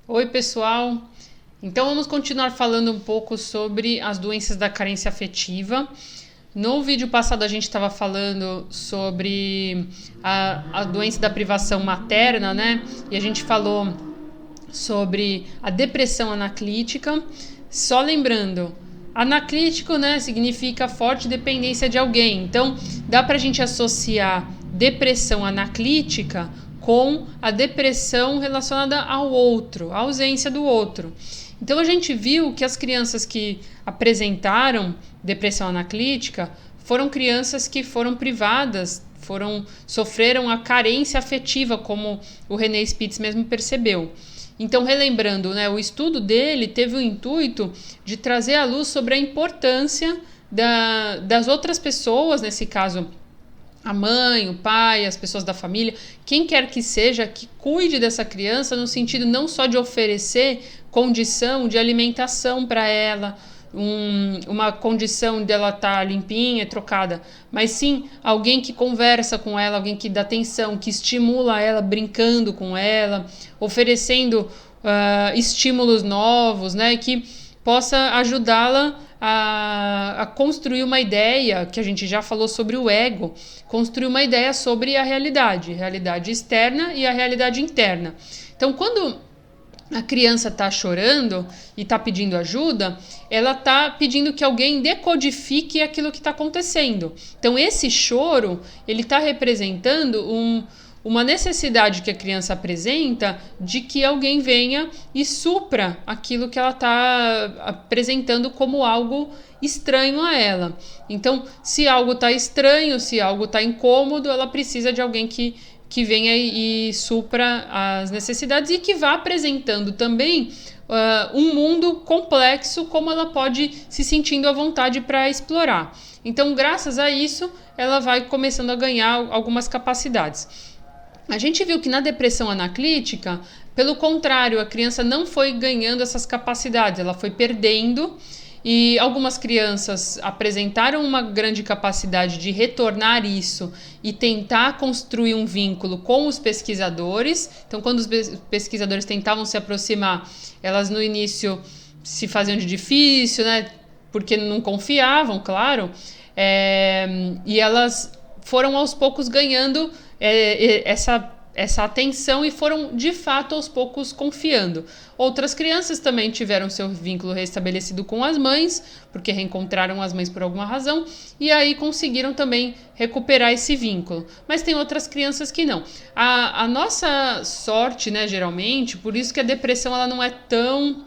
Oi, pessoal. Então, vamos continuar falando um pouco sobre as doenças da carência afetiva. No vídeo passado, a gente estava falando sobre a doença da privação materna, né? E a gente falou sobre a depressão anaclítica. Só lembrando, anaclítico, né, significa forte dependência de alguém. Então, dá para a gente associar depressão anaclítica com a depressão relacionada ao outro, a ausência do outro. Então, a gente viu que as crianças que apresentaram depressão anaclítica foram crianças que foram privadas, sofreram a carência afetiva, como o René Spitz mesmo percebeu. Então, relembrando, né, o estudo dele teve o intuito de trazer à luz sobre a importância das outras pessoas, nesse caso, a mãe, o pai, as pessoas da família, quem quer que seja, que cuide dessa criança no sentido não só de oferecer condição de alimentação para ela, uma condição dela estar limpinha, trocada, mas sim alguém que conversa com ela, alguém que dá atenção, que estimula ela, brincando com ela, oferecendo estímulos novos, né, que possa ajudá-la a construir uma ideia, que a gente já falou sobre o ego, construir uma ideia sobre a realidade externa e a realidade interna. Então, quando a criança está chorando e está pedindo ajuda, ela está pedindo que alguém decodifique aquilo que está acontecendo. Então, esse choro, ele está representando uma necessidade que a criança apresenta de que alguém venha e supra aquilo que ela está apresentando como algo estranho a ela. Então, se algo está estranho, se algo está incômodo, ela precisa de alguém que venha e supra as necessidades e que vá apresentando também um mundo complexo, como ela pode se sentindo à vontade para explorar. Então, graças a isso, ela vai começando a ganhar algumas capacidades. A gente viu que na depressão anaclítica, pelo contrário, a criança não foi ganhando essas capacidades, ela foi perdendo. E algumas crianças apresentaram uma grande capacidade de retornar isso e tentar construir um vínculo com os pesquisadores. Então, quando os pesquisadores tentavam se aproximar, elas no início se faziam de difícil, né? Porque não confiavam, claro. E elas foram aos poucos ganhando essa atenção e foram de fato aos poucos confiando. Outras crianças também tiveram seu vínculo restabelecido com as mães, porque reencontraram as mães por alguma razão, e aí conseguiram também recuperar esse vínculo. Mas tem outras crianças que não. A nossa sorte, né, geralmente, por isso que a depressão ela não é tão...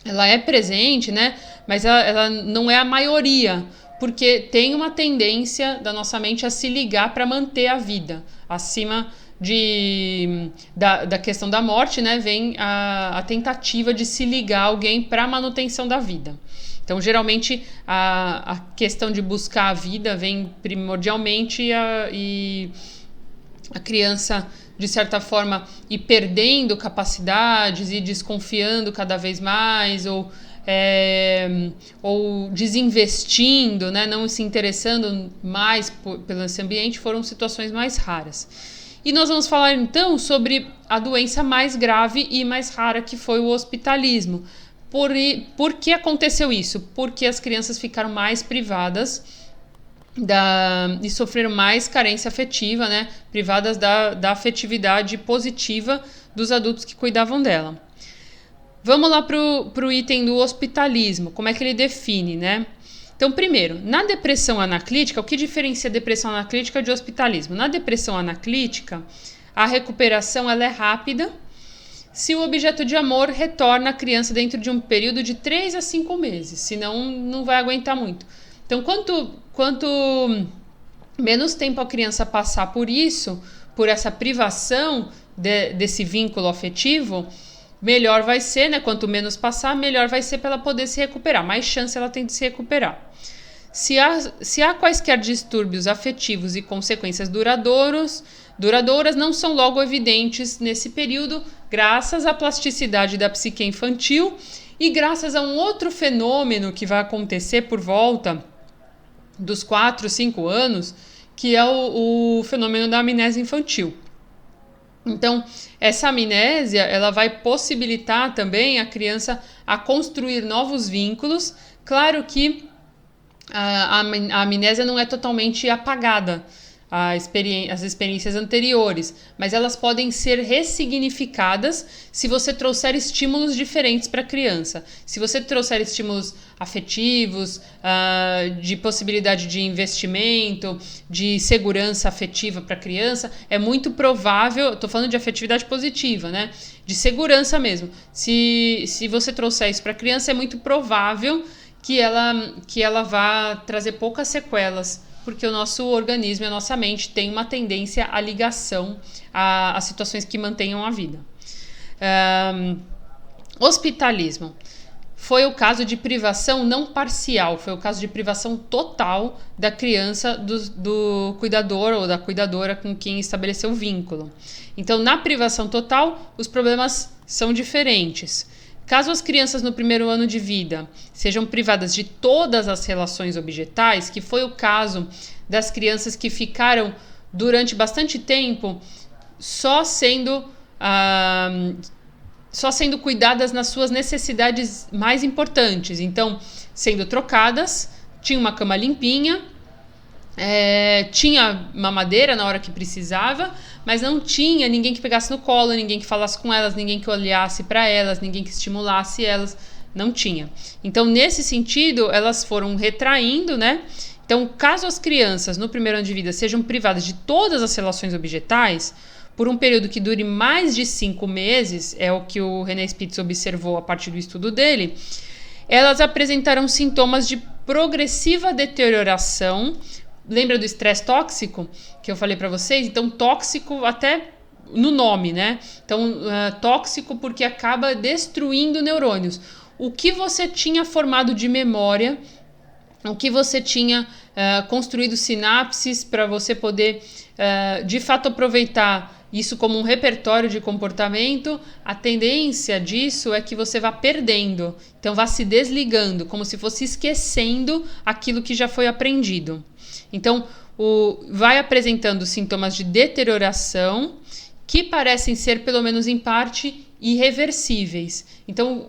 Ela é presente, né, mas ela não é a maioria, porque tem uma tendência da nossa mente a se ligar para manter a vida, acima da questão da morte, né, vem a tentativa de se ligar a alguém para a manutenção da vida. Então, geralmente, a questão de buscar a vida vem primordialmente e a criança, de certa forma, ir perdendo capacidades e desconfiando cada vez mais, ou desinvestindo, né, não se interessando mais pelo esse ambiente, foram situações mais raras. E nós vamos falar então sobre a doença mais grave e mais rara, que foi o hospitalismo. Por que aconteceu isso? Porque as crianças ficaram mais privadas e sofreram mais carência afetiva, né? Privadas da afetividade positiva dos adultos que cuidavam dela. Vamos lá para o item do hospitalismo, como é que ele define, né? Então, primeiro, na depressão anaclítica, o que diferencia a depressão anaclítica de hospitalismo? Na depressão anaclítica, a recuperação ela é rápida se o objeto de amor retorna à criança dentro de um período de 3 a 5 meses, senão não vai aguentar muito. Então, quanto menos tempo a criança passar por isso, por essa privação desse vínculo afetivo, melhor vai ser, né? Quanto menos passar, melhor vai ser para ela poder se recuperar. Mais chance ela tem de se recuperar. Se há quaisquer distúrbios afetivos e consequências duradouras não são logo evidentes nesse período, graças à plasticidade da psique infantil e graças a um outro fenômeno que vai acontecer por volta dos 4, 5 anos, que é o fenômeno da amnésia infantil. Então, essa amnésia, ela vai possibilitar também a criança a construir novos vínculos. Claro que a amnésia não é totalmente apagada, as experiências anteriores, mas elas podem ser ressignificadas se você trouxer estímulos diferentes para a criança. Se você trouxer estímulos afetivos, de possibilidade de investimento, de segurança afetiva para a criança, é muito provável, estou falando de afetividade positiva, né? De segurança mesmo. Se você trouxer isso para a criança, é muito provável que ela vá trazer poucas sequelas, porque o nosso organismo e a nossa mente tem uma tendência à ligação a situações que mantenham a vida. Hospitalismo. Foi o caso de privação não parcial, foi o caso de privação total da criança do cuidador ou da cuidadora com quem estabeleceu o vínculo. Então, na privação total, os problemas são diferentes. Caso as crianças no primeiro ano de vida sejam privadas de todas as relações objetais, que foi o caso das crianças que ficaram durante bastante tempo só sendo cuidadas nas suas necessidades mais importantes. Então, sendo trocadas, tinha uma cama limpinha, tinha mamadeira na hora que precisava, mas não tinha ninguém que pegasse no colo, ninguém que falasse com elas, ninguém que olhasse para elas, ninguém que estimulasse elas, não tinha. Então, nesse sentido, elas foram retraindo, né? Então, caso as crianças no primeiro ano de vida sejam privadas de todas as relações objetais, por um período que dure mais de 5 meses, é o que o René Spitz observou a partir do estudo dele, elas apresentarão sintomas de progressiva deterioração. Lembra do estresse tóxico que eu falei para vocês? Então, tóxico até no nome, né? Então, tóxico porque acaba destruindo neurônios. O que você tinha formado de memória, o que você tinha construído sinapses para você poder, de fato, aproveitar isso como um repertório de comportamento, a tendência disso é que você vá perdendo. Então, vá se desligando, como se fosse esquecendo aquilo que já foi aprendido. Então, vai apresentando sintomas de deterioração que parecem ser, pelo menos em parte, irreversíveis. Então,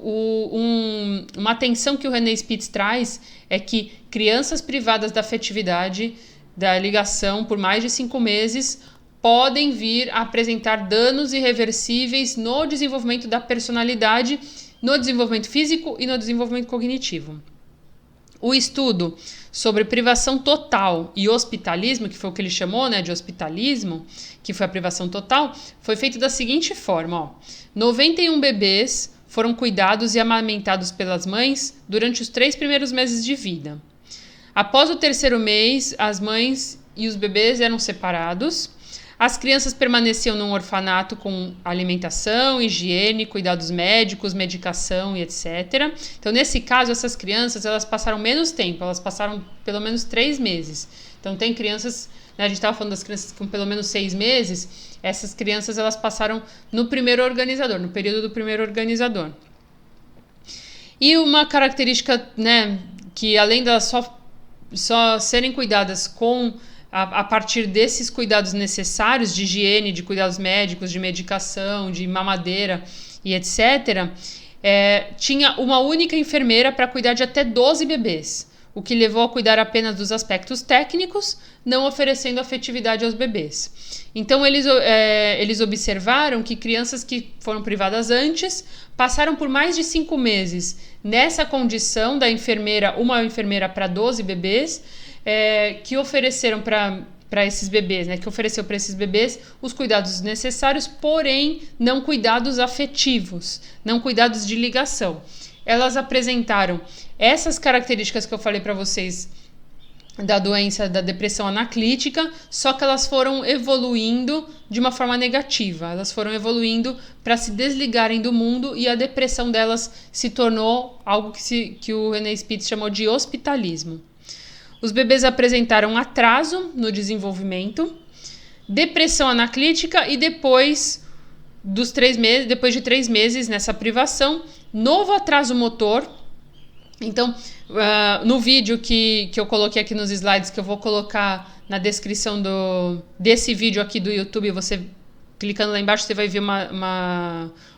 uma atenção que o René Spitz traz é que crianças privadas da afetividade, da ligação por mais de 5 meses, podem vir a apresentar danos irreversíveis no desenvolvimento da personalidade, no desenvolvimento físico e no desenvolvimento cognitivo. O estudo sobre privação total e hospitalismo, que foi o que ele chamou, né, de hospitalismo, que foi a privação total, foi feito da seguinte forma: 91 bebês foram cuidados e amamentados pelas mães durante os 3 primeiros meses de vida. Após o 3º mês, as mães e os bebês eram separados. As crianças permaneciam num orfanato com alimentação, higiene, cuidados médicos, medicação e etc. Então, nesse caso, essas crianças elas passaram menos tempo, elas passaram pelo menos 3 meses. Então, tem crianças, né, a gente estava falando das crianças com pelo menos 6 meses, essas crianças elas passaram no primeiro organizador, no período do primeiro organizador. E uma característica, né, que além delas só serem cuidadas a partir desses cuidados necessários de higiene, de cuidados médicos, de medicação, de mamadeira e etc., tinha uma única enfermeira para cuidar de até 12 bebês, o que levou a cuidar apenas dos aspectos técnicos, não oferecendo afetividade aos bebês. Então, eles observaram que crianças que foram privadas antes passaram por mais de 5 meses nessa condição da enfermeira, uma enfermeira para 12 bebês, que ofereceram para esses bebês, né, que ofereceu para esses bebês os cuidados necessários, porém não cuidados afetivos, não cuidados de ligação. Elas apresentaram essas características que eu falei para vocês da doença da depressão anaclítica, só que elas foram evoluindo de uma forma negativa, elas foram evoluindo para se desligarem do mundo e a depressão delas se tornou algo que o René Spitz chamou de hospitalismo. Os bebês apresentaram atraso no desenvolvimento, depressão anaclítica e depois de 3 meses nessa privação, novo atraso motor. Então, no vídeo que eu coloquei aqui nos slides, que eu vou colocar na descrição desse vídeo aqui do YouTube, você clicando lá embaixo, você vai ver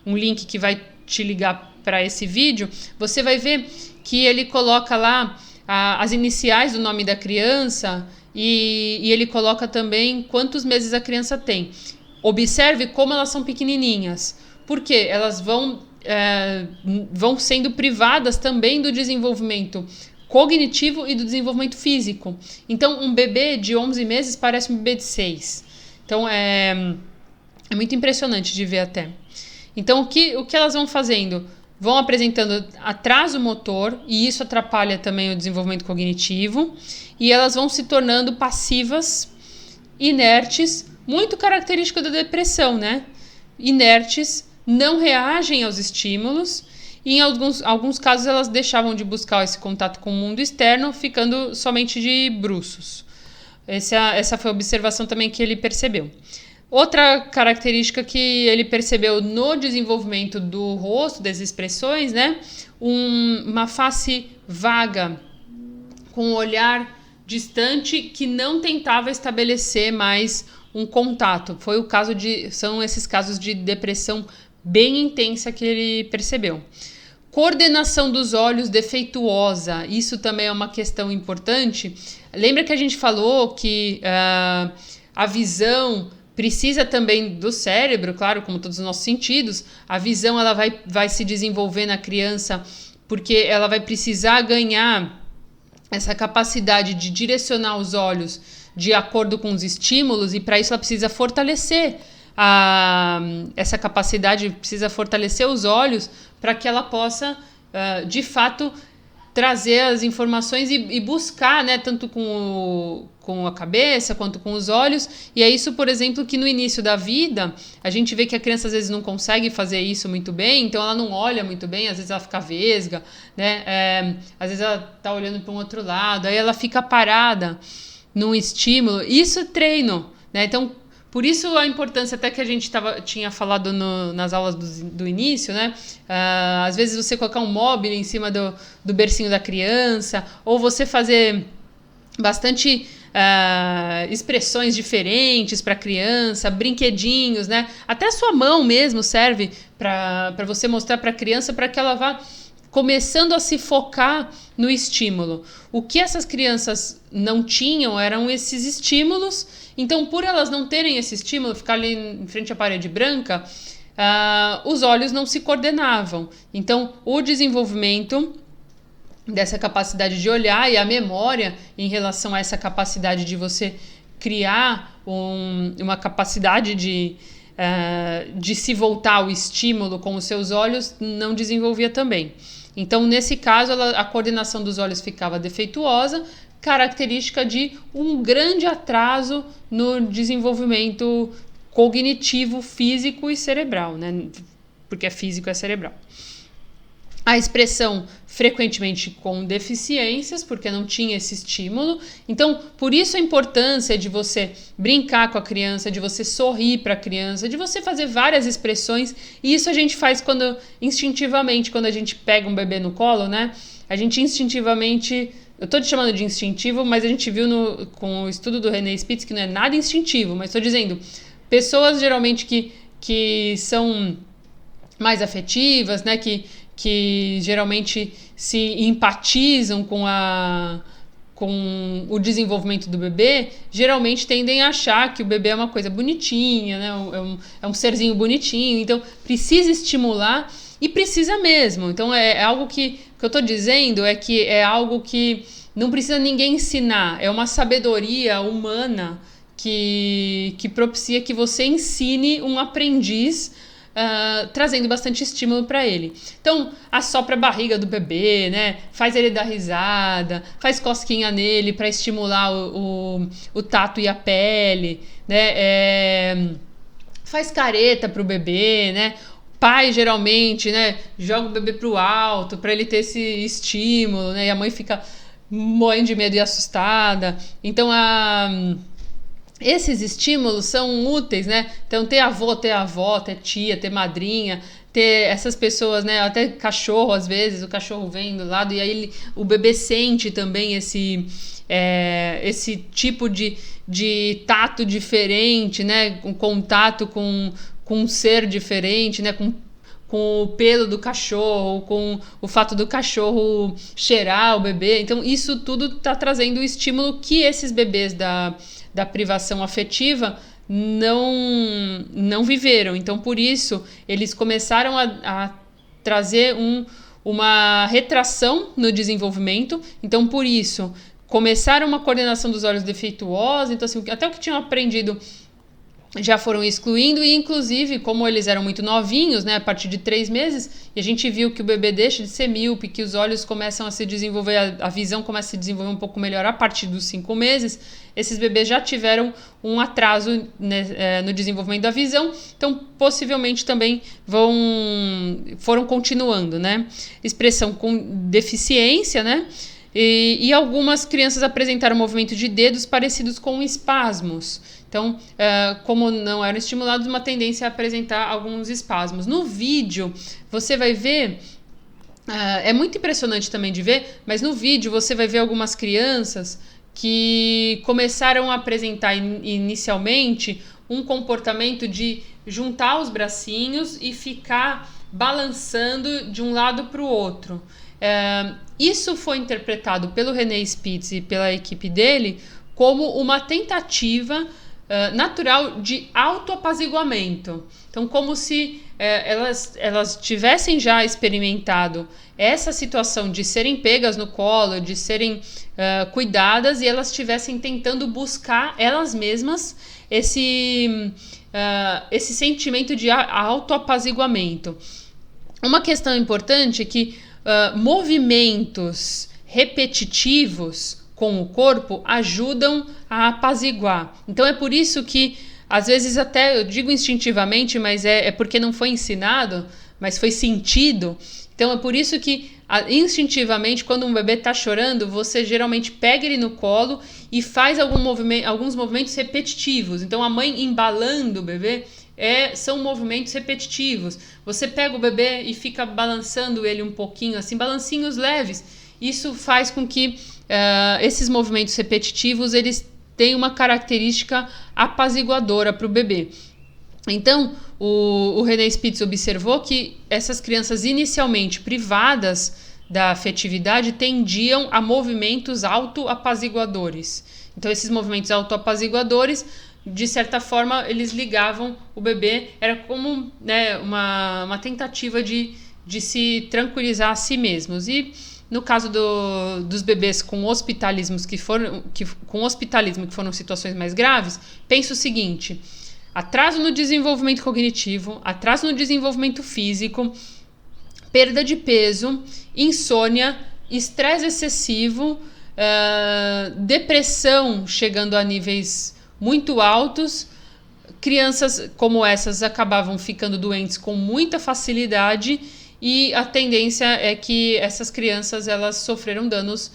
um link que vai te ligar para esse vídeo. Você vai ver que ele coloca lá as iniciais do nome da criança e ele coloca também quantos meses a criança tem. Observe como elas são pequenininhas, porque elas vão sendo privadas também do desenvolvimento cognitivo e do desenvolvimento físico. Então, um bebê de 11 meses parece um bebê de 6. Então, é muito impressionante de ver até. Então, o que elas vão fazendo? Vão apresentando atraso motor, e isso atrapalha também o desenvolvimento cognitivo, e elas vão se tornando passivas, inertes, muito característico da depressão, né? Inertes, não reagem aos estímulos, e em alguns casos elas deixavam de buscar esse contato com o mundo externo, ficando somente de bruços. Essa foi a observação também que ele percebeu. Outra característica que ele percebeu no desenvolvimento do rosto, das expressões, né? Uma face vaga, com um olhar distante que não tentava estabelecer mais um contato. São esses casos de depressão bem intensa que ele percebeu. Coordenação dos olhos defeituosa, isso também é uma questão importante. Lembra que a gente falou que a visão precisa também do cérebro, claro, como todos os nossos sentidos. A visão ela vai se desenvolver na criança porque ela vai precisar ganhar essa capacidade de direcionar os olhos de acordo com os estímulos, e para isso ela precisa fortalecer essa capacidade, precisa fortalecer os olhos para que ela possa, de fato, trazer as informações e buscar, né, tanto com a cabeça quanto com os olhos. E é isso, por exemplo, que no início da vida a gente vê que a criança às vezes não consegue fazer isso muito bem, então ela não olha muito bem, às vezes ela fica vesga, né? Às vezes ela está olhando para um outro lado, aí ela fica parada num estímulo. Isso é treino, né? Então, por isso a importância até que a gente tinha falado nas aulas do início, né? Às vezes você colocar um móvel em cima do bercinho da criança, ou você fazer bastante expressões diferentes para a criança, brinquedinhos, né? Até a sua mão mesmo serve para você mostrar para a criança, para que ela vá começando a se focar no estímulo. O que essas crianças não tinham eram esses estímulos. Então, por elas não terem esse estímulo, ficar ali em frente à parede branca, os olhos não se coordenavam. Então, o desenvolvimento dessa capacidade de olhar e a memória em relação a essa capacidade de você criar uma capacidade de se voltar ao estímulo com os seus olhos não desenvolvia também. Então, nesse caso, a coordenação dos olhos ficava defeituosa, característica de um grande atraso no desenvolvimento cognitivo, físico e cerebral, né? Porque físico é cerebral. A expressão frequentemente com deficiências, porque não tinha esse estímulo. Então, por isso a importância de você brincar com a criança, de você sorrir para a criança, de você fazer várias expressões. E isso a gente faz instintivamente, quando a gente pega um bebê no colo, né? A gente instintivamente... Eu estou te chamando de instintivo, mas a gente viu com o estudo do René Spitz que não é nada instintivo, mas estou dizendo, pessoas geralmente que são mais afetivas, né? Que geralmente se empatizam com o desenvolvimento do bebê, geralmente tendem a achar que o bebê é uma coisa bonitinha, né? É um serzinho bonitinho, então precisa estimular e precisa mesmo. Então é algo que eu estou dizendo é que é algo que não precisa ninguém ensinar, é uma sabedoria humana que propicia que você ensine um aprendiz, trazendo bastante estímulo para ele. Então, assopra a barriga do bebê, né? Faz ele dar risada, faz cosquinha nele para estimular o tato e a pele, né? Faz careta pro bebê, né? Pai, geralmente, né, joga o bebê pro alto para ele ter esse estímulo, né? E a mãe fica morrendo de medo e assustada. Então, esses estímulos são úteis, né? Então, ter avô, ter tia, ter madrinha, ter essas pessoas, né? Até cachorro, às vezes, o cachorro vem do lado e aí o bebê sente também esse tipo de tato diferente, né? Um contato com um ser diferente, né? Com o pelo do cachorro, com o fato do cachorro cheirar o bebê. Então, isso tudo está trazendo o estímulo que esses bebês da privação afetiva não viveram. Então, por isso, eles começaram a trazer uma retração no desenvolvimento. Então, por isso, começaram uma coordenação dos olhos defeituosa. Então, assim, até o que tinham aprendido já foram excluindo, e inclusive, como eles eram muito novinhos, né, a partir de 3 meses, e a gente viu que o bebê deixa de ser míope, que os olhos começam a se desenvolver, a visão começa a se desenvolver um pouco melhor a partir dos 5 meses, esses bebês já tiveram um atraso, né, no desenvolvimento da visão, então possivelmente também foram continuando, né, expressão com deficiência, né, e algumas crianças apresentaram movimento de dedos parecidos com espasmos. Então, como não eram estimulados, uma tendência a apresentar alguns espasmos. No vídeo, você vai ver, é muito impressionante também de ver, mas no vídeo você vai ver algumas crianças que começaram a apresentar inicialmente um comportamento de juntar os bracinhos e ficar balançando de um lado para o outro. Isso foi interpretado pelo René Spitz e pela equipe dele como uma tentativa natural de autoapaziguamento. Então, como se elas tivessem já experimentado essa situação de serem pegas no colo, de serem cuidadas, e elas estivessem tentando buscar elas mesmas esse sentimento de autoapaziguamento. Uma questão importante é que movimentos repetitivos com o corpo ajudam a apaziguar. Então é por isso que, às vezes até, eu digo instintivamente, mas é porque não foi ensinado, mas foi sentido. Então é por isso que, instintivamente, quando um bebê está chorando, você geralmente pega ele no colo e faz alguns movimentos repetitivos. Então a mãe embalando o bebê são movimentos repetitivos. Você pega o bebê e fica balançando ele um pouquinho, assim, balancinhos leves. Isso faz com que esses movimentos repetitivos eles têm uma característica apaziguadora para o bebê. Então, o René Spitz observou que essas crianças inicialmente privadas da afetividade tendiam a movimentos autoapaziguadores. Então, esses movimentos autoapaziguadores, de certa forma, eles ligavam o bebê, era como, né, uma tentativa de se tranquilizar a si mesmos. E no caso dos bebês com hospitalismo que foram situações mais graves, pensa o seguinte: atraso no desenvolvimento cognitivo, atraso no desenvolvimento físico, perda de peso, insônia, estresse excessivo, depressão chegando a níveis muito altos. Crianças como essas acabavam ficando doentes com muita facilidade, e a tendência é que essas crianças elas sofreram danos,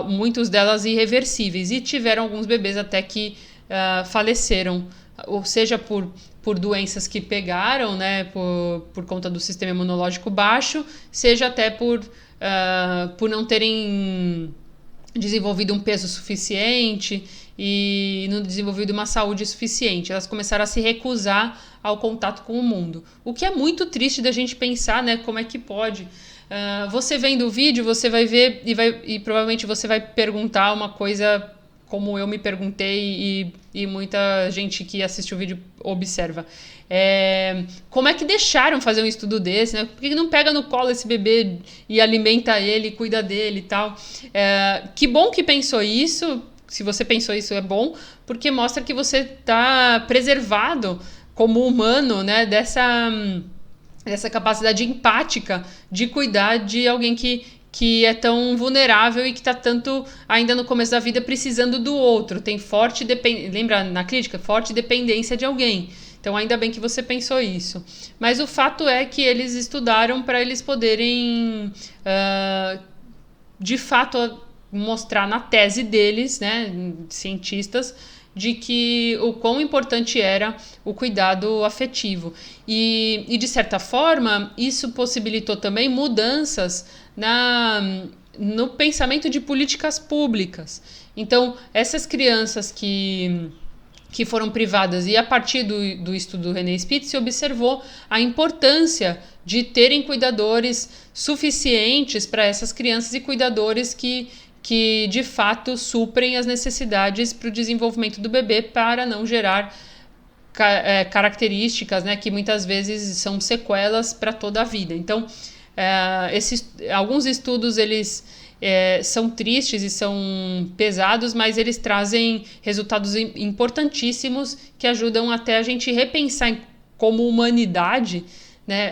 muitos delas irreversíveis, e tiveram alguns bebês até que faleceram, ou seja, por doenças que pegaram, né, por conta do sistema imunológico baixo, seja até por não terem desenvolvido um peso suficiente e não desenvolvido uma saúde suficiente. Elas começaram a se recusar ao contato com o mundo. O que é muito triste da gente pensar, né? Como é que pode? Você vendo o vídeo, você vai ver e provavelmente você vai perguntar uma coisa como eu me perguntei e muita gente que assiste o vídeo observa. Como é que deixaram fazer um estudo desse, né? Por que não pega no colo esse bebê e alimenta ele, cuida dele e tal? Que bom que pensou isso. Se você pensou isso, é bom, porque mostra que você está preservado como humano, né, dessa capacidade empática de cuidar de alguém que é tão vulnerável e que está tanto ainda no começo da vida precisando do outro. Tem lembra na clínica? Forte dependência de alguém. Então, ainda bem que você pensou isso. Mas o fato é que eles estudaram para eles poderem, de fato, mostrar na tese deles, né, cientistas, de que o quão importante era o cuidado afetivo. E de certa forma, isso possibilitou também mudanças no pensamento de políticas públicas. Então, essas crianças que foram privadas, e a partir do estudo do René Spitz se observou a importância de terem cuidadores suficientes para essas crianças e cuidadores que de fato suprem as necessidades para o desenvolvimento do bebê, para não gerar características, né, que muitas vezes são sequelas para toda a vida. Então, alguns estudos eles são tristes e são pesados, mas eles trazem resultados importantíssimos que ajudam até a gente repensar como humanidade, né,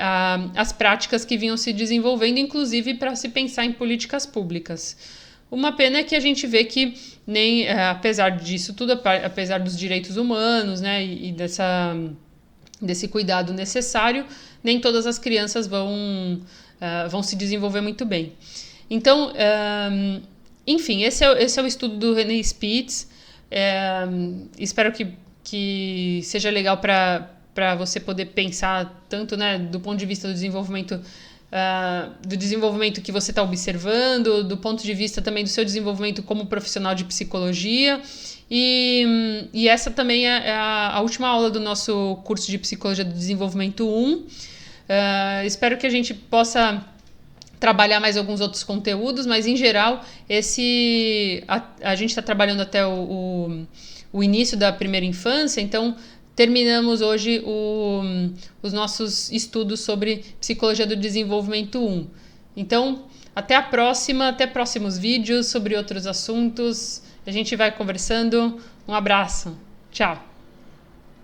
as práticas que vinham se desenvolvendo, inclusive para se pensar em políticas públicas. Uma pena é que a gente vê que apesar disso tudo, apesar dos direitos humanos, né, e desse cuidado necessário, nem todas as crianças vão se desenvolver muito bem. Então, enfim, esse é o estudo do René Spitz. Espero que seja legal para você poder pensar tanto, né, do ponto de vista do desenvolvimento que você está observando, do ponto de vista também do seu desenvolvimento como profissional de psicologia. E essa também é a última aula do nosso curso de Psicologia do Desenvolvimento 1. Espero que a gente possa trabalhar mais alguns outros conteúdos, mas em geral a gente está trabalhando até o início da primeira infância, então terminamos hoje os nossos estudos sobre Psicologia do Desenvolvimento 1. Então, até próximos vídeos sobre outros assuntos. A gente vai conversando. Um abraço. Tchau.